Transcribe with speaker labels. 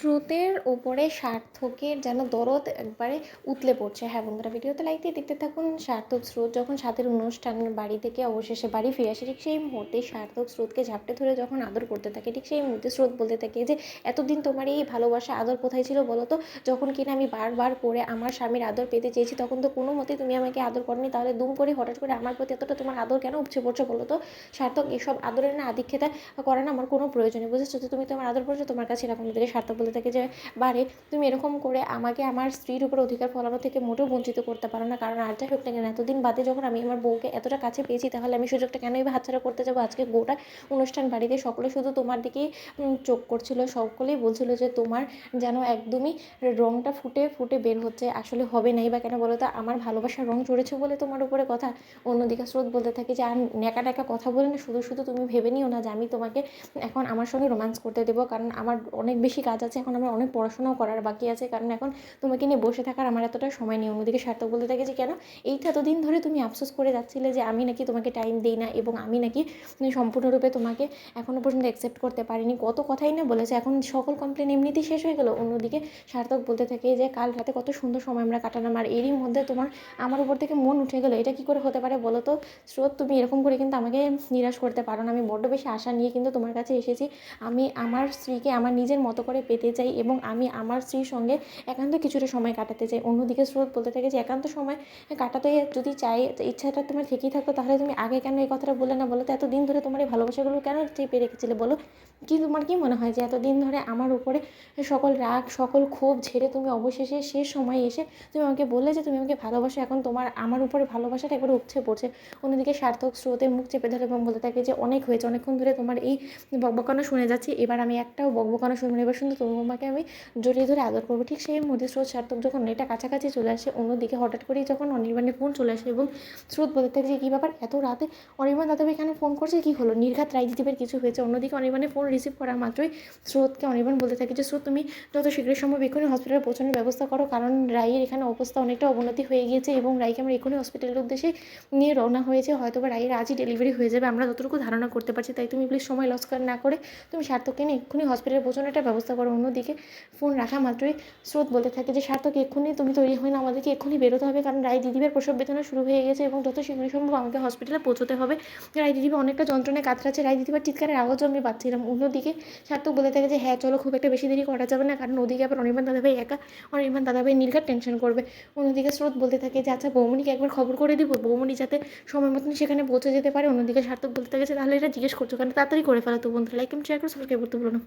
Speaker 1: স্রোতের ওপরে সার্থকের যেন দরদ একবারে উতলে পড়ছে। হ্যাঁ বন্ধুরা, ভিডিওতে লাইক দিয়ে দেখতে থাকুন। সার্থক স্রোত যখন সাথের অনুষ্ঠানের বাড়ি থেকে অবশেষে বাড়ি ফিরে আসে, ঠিক সেই মুহূর্তে সার্থক স্রোতকে ঝাপটে ধরে যখন আদর করতে থাকে, ঠিক সেই মুহূর্তে স্রোত বলতে থাকে যে এতদিন তোমার এই ভালোবাসা আদর কোথায় ছিল বলো তো? যখন কিনা আমি বারবার করে আমার স্বামীর আদর পেতে চেয়েছি তখন তো কোনো মতেই তুমি আমাকে আদর করনি, তাহলে দুম করে হঠাৎ করে আমার প্রতি এতটা তোমার আদর কেন উপচে পড়ছে বলো তো? সার্থক, এসব আদরের না আধিক্যতা করা না আমার কোনো প্রয়োজন নেই, বুঝেছো? তো তুমি তোমার আদর করছো তোমার কাছে এরকম থেকে সার্থক বলতে থাকে যে বারে তুমি এরকম করে আমাকে আমার স্ত্রীর উপর অধিকার ফলানো থেকে মোটেও বঞ্চিত করতে পারো না, কারণ আর যাই হোক না কেন এতদিন বাদে যখন আমি আমার বউকে এতটা কাছে পেয়েছি তাহলে আমি সুযোগটা কেনই বা হাতছাড়া করতে যাবো? আজকে গোটা অনুষ্ঠান বাড়িতে সকলে শুধু তোমার দিকেই চোখ করছিল, সকলেই বলছিল যে তোমার যেন একদমই রঙটা ফুটে ফুটে বের হচ্ছে, আসলে হবে নাই বা কেন বলো তো? আমার ভালোবাসার রঙ চড়েছে বলে তোমার উপরে কথা। অন্যদিকে স্রোত বলতে থাকে যে আর ন্যাকা ন্যাকা কথা বলে না, শুধু শুধু তুমি ভেবে নিও না যে আমি তোমাকে এখন আমার সঙ্গে রোম্যান্স করতে দেবো, কারণ আমার অনেক বেশি কাজ আছে, এখন আমার অনেক পড়াশোনাও করার বাকি আছে, কারণ এখন তোমাকে নিয়ে বসে থাকার আমার এতটা সময় নেই। অন্যদিকে সার্থক বলতে থাকে যে কেন? এই তো এতদিন ধরে তুমি আফসোস করে যাচ্ছিলে যে আমি নাকি তোমাকে টাইম দিই না এবং আমি নাকি সম্পূর্ণরূপে তোমাকে এখনও পর্যন্ত অ্যাকসেপ্ট করতে পারিনি, কত কথাই না বলেছে, এখন সকল কমপ্লেন এমনিতেই শেষ হয়ে গেলো। অন্যদিকে সার্থক বলতে থাকে যে কাল রাতে কত সুন্দর সময় আমরা কাটালাম আর এরই মধ্যে তোমার আমার উপর থেকে মন উঠে গেলো, এটা কি করে হতে পারে বলো তো? স্রোত, তুমি এরকম করে কিন্তু আমাকে নিরাশ করতে পারো না, আমি বড্ড বেশি আশা নিয়ে কিন্তু তোমার কাছে এসেছি। আমি আমার স্ত্রীকে আমার নিজের মতো করে পেতে চাই এবং আমি আমার স্ত্রীর সঙ্গে একান্ত কিছুটা সময় কাটাতে চাই। অন্যদিকে স্রোত বলতে থাকে যে একান্ত সময় কাটাতে যদি চাই, ইচ্ছাটা তোমার থেকেই থাকতো তাহলে তুমি আগে কেন এই কথাটা বলে না বলো তো? এতদিন ধরে তোমার এই ভালোবাসাগুলো কেন চেপে রেখেছিলে বলো? কি তোমার কি মনে হয় যে এতদিন ধরে আমার উপরে সকল রাগ সকল ক্ষোভ ঝেড়ে তুমি অবশেষে শেষ সময় এসে তুমি আমাকে বললে যে তুমি আমাকে ভালোবাসো, এখন তোমার আমার উপরে ভালোবাসাটা একবারে উপচে পড়ছে? অন্যদিকে সার্থক স্রোতের মুখ চেপে ধরে এবং বলতে থাকে যে অনেক হয়েছে, অনেকক্ষণ ধরে তোমার এই বকবকানো শুনে যাচ্ছি, এবার আমি একটাও বকবকানো শুনবো না, এবার শুধু তোমাকে আমি জড়িয়ে ধরে আদর করবো। ঠিক সেই মুহূর্তে স্রোত সার্থক যখন এটা কাছাকাছি চলে আসে, অন্যদিকে হঠাৎ করেই যখন অনির্বাণের ফোন চলে আসে এবং স্রোত বলতে থাকে যে কী ব্যাপার, এত রাতে অনির্বাণ দাদাভাই কেন ফোন করছে, কী হলো? নির্ঘাত রাজদীপের কিছু হয়েছে? অন্যদিকে অনির্বাণের ফোন রিসিভ করা মাত্রই স্রোতকে অনির্বাণ বলতে থাকে যে স্রোত, তুমি যত শীঘ্র সম্ভব এক্ষুনি হসপিটালে পৌঁছানোর ব্যবস্থা করো, কারণ রায়ের এখানে অবস্থা অনেকটা অবনতি হয়ে গিয়েছে এবং রায়কে আমরা এক্ষুনি হসপিটালের উদ্দেশ্যে নিয়ে রওনা হয়েছে, হয়তো বা রায়ের আজই ডেলিভারি হয়ে যাবে, আমরা যতটুকু ধারণা করতে পারছি, তাই তুমি প্লিজ সময় লস না করে তুমি সার্থককে নিয়ে এক্ষুনি হসপিটালে পৌঁছানোর একটা ব্যবস্থা করো। অন্যদিকে ফোন রাখা মাত্রই স্রোত বলতে থাকে যে সার্থক, এক্ষুনি তুমি তৈরি হয়ে না, আমাদেরকে এক্ষুনি বেরোতে হবে, কারণ রায় দিদিবের প্রসব বেদনা শুরু হয়ে গেছে এবং যত শীঘ্র সম্ভব আমাকে হসপিটালে পৌঁছতে হবে। রায় দিদিবা অনেকটা যন্ত্রণায় কাতরাচ্ছে, রায় দিদিবার চিৎকারের আওয়াজও আমি পাচ্ছিলাম। অন্যদিকে সার্থক বলে থাকে যে হ্যাঁ চলো, খুব একটা বেশি দেরি করা যাবে না, কারণ ওদিকে আবার অনির্বাণ দাদাভাই একা, অনির্বাণ দাদাভাই নির্ঘাত টেনশন করবে। অন্যদিকে স্রোত বলতে থাকে যে আচ্ছা বৌমনিকে একবার খবর করে দিব, বৌমনি যাতে সময় মতন সেখানে পৌঁছে যেতে পারে। অন্যদিকে সার্থক বলতে থাকে যে তাহলে এটা জিজ্ঞেস করছো কারণ তাড়াতাড়ি করে ফেলো তো। বন্ধুরা লাইক এবং শেয়ার করে সাবস্ক্রাইব করতে ভুলো না।